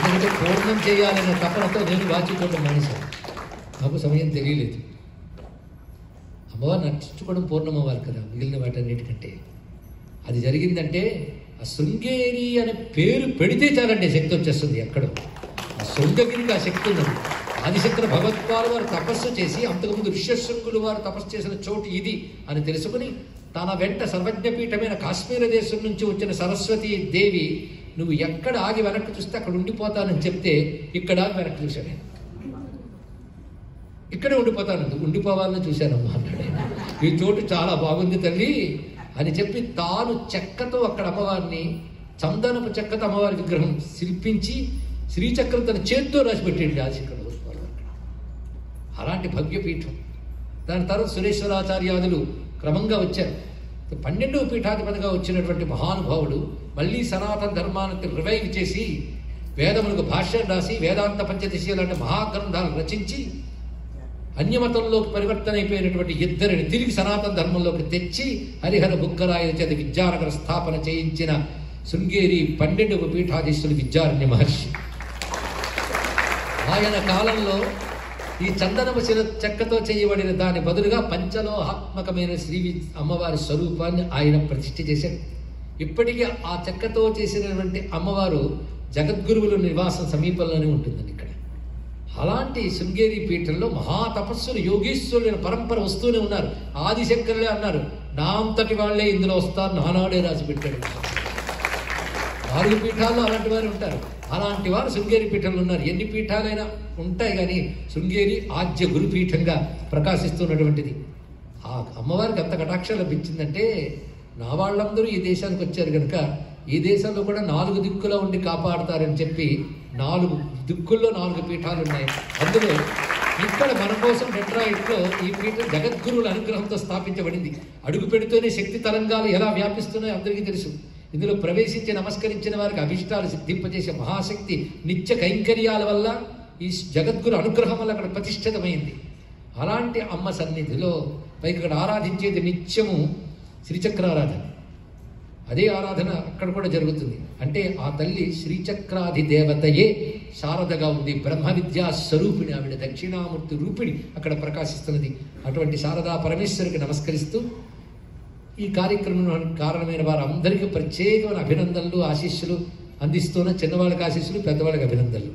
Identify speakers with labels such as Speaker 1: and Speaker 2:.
Speaker 1: ఎందుకంటే పూర్ణం చేయాలనే తపనతో నేను వాచిపోవడం మానేశాను. నాకు సమయం తెలియలేదు. అమ్మవారిని అర్చించుకోవడం పూర్ణం అవ్వాలి కదా మిగిలిన వాటన్నిటికంటే. అది జరిగిందంటే ఆ శృంగేరి అనే పేరు పెడితే చాలండి శక్తి వచ్చేస్తుంది. ఎక్కడో ఆ శృంగగిరికి ఆ శక్తి ఉన్నది. ఆదిశంకర భగవత్పాల్ వారు తపస్సు చేసి అంతకుముందు ఋష్యశృంగులు వారు తపస్సు చేసిన చోటు ఇది అని తెలుసుకుని తన వెంట సర్వజ్ఞపీఠమైన కాశ్మీర దేశం నుంచి వచ్చిన సరస్వతీ దేవి నువ్వు ఎక్కడ ఆగి వెనక్కి చూస్తే అక్కడ ఉండిపోతానని చెప్తే ఇక్కడ వెనక్కి చూశాడు. ఇక్కడే ఉండిపోతాను, ఉండిపోవాలని చూశానమ్మా అన్నాడు. ఈ చోటు చాలా బాగుంది తల్లి అని చెప్పి తాను చెక్కతో అక్కడ అమ్మవారిని చందనపు చెక్కతో అమ్మవారి విగ్రహం శిల్పించి శ్రీచక్రం తన చేత్తో రాసిపెట్టాడు ఆదిశంకర భగవత్పాల్ వారు. అలాంటి భవ్యపీఠం. దాని తర్వాత సురేశ్వరాచార్యాదులు క్రమంగా వచ్చారు. 12వ పీఠాధిపతిగా వచ్చినటువంటి మహానుభావుడు మళ్ళీ సనాతన ధర్మానికి రివైవ్ చేసి వేదములకు భాష్యం రాసి వేదాంత పంచదశి లాంటి మహాగ్రంథాలు రచించి అన్యమతంలోకి పరివర్తన అయిపోయినటువంటి ఇద్దరిని తిరిగి సనాతన ధర్మంలోకి తెచ్చి హరిహర బుక్కరాయల చేత విద్యానగర స్థాపన చేయించిన శృంగేరి 12వ పీఠాధీశులు విద్యారణ్య మహర్షి. ఆయన కాలంలో ఈ చందనపు చెక్కతో చేయబడిన దాని బదులుగా పంచలోహాత్మకమైన శ్రీ అమ్మవారి స్వరూపాన్ని ఆయన ప్రతిష్ఠ చేశాడు. ఇప్పటికీ ఆ చెక్కతో చేసినటువంటి అమ్మవారు జగద్గురువుల నివాసం సమీపంలోనే ఉంటుందండి ఇక్కడ. అలాంటి శృంగేరి పీఠంలో మహాతపస్సులు యోగీశ్వరులైన పరంపర వస్తూనే ఉన్నారు. ఆదిశంకరులే అన్నారు నా అంతటి వాళ్లే ఇందులో వస్తారు, నానాడే రాసి పెట్టాడు. 4 పీఠాల్లో అలాంటి వారు ఉంటారు. అలాంటి వారు శృంగేరి పీఠంలో ఉన్నారు. ఎన్ని పీఠాలైనా ఉంటాయి కానీ శృంగేరి ఆద్య గురుపీఠంగా ప్రకాశిస్తున్నటువంటిది. ఆ అమ్మవారికి అంత కటాక్షం లభించిందంటే నా వాళ్ళందరూ ఈ దేశానికి వచ్చారు కనుక ఈ దేశంలో కూడా 4 దిక్కులో ఉండి కాపాడతారని చెప్పి 4 దిక్కుల్లో 4 పీఠాలు ఉన్నాయి. అందులో ఇక్కడ మన కోసం డెట్రాయిట్లో ఈ పీఠం జగద్గురువుల అనుగ్రహంతో స్థాపించబడింది. అడుగు పెడుతూనే శక్తి తరంగాలు ఎలా వ్యాపిస్తున్నాయో అందరికీ తెలుసు. ఇందులో ప్రవేశించి నమస్కరించిన వారికి అభిష్టాలు సిద్ధింపజేసే మహాశక్తి నిత్య కైంకర్యాల వల్ల ఈ జగద్గురు అనుగ్రహం వల్ల అక్కడ ప్రతిష్ఠితమైంది. అలాంటి అమ్మ సన్నిధిలో పైకి అక్కడ ఆరాధించేది నిత్యము శ్రీచక్రారాధన. అదే ఆరాధన అక్కడ కూడా జరుగుతుంది. అంటే ఆ తల్లి శ్రీచక్రాధి దేవతయే శారదగా ఉంది. బ్రహ్మ విద్యా స్వరూపిణి ఆవిడ, దక్షిణామూర్తి రూపిణి అక్కడ ప్రకాశిస్తున్నది. అటువంటి శారదా పరమేశ్వరికి నమస్కరిస్తూ ఈ కార్యక్రమానికి కారణమైన వారు అందరికీ ప్రత్యేకమైన అభినందనలు ఆశీస్సులు అందిస్తున్న చిన్నవాళ్ళకి ఆశీస్సులు, పెద్దవాళ్ళకి అభినందనలు.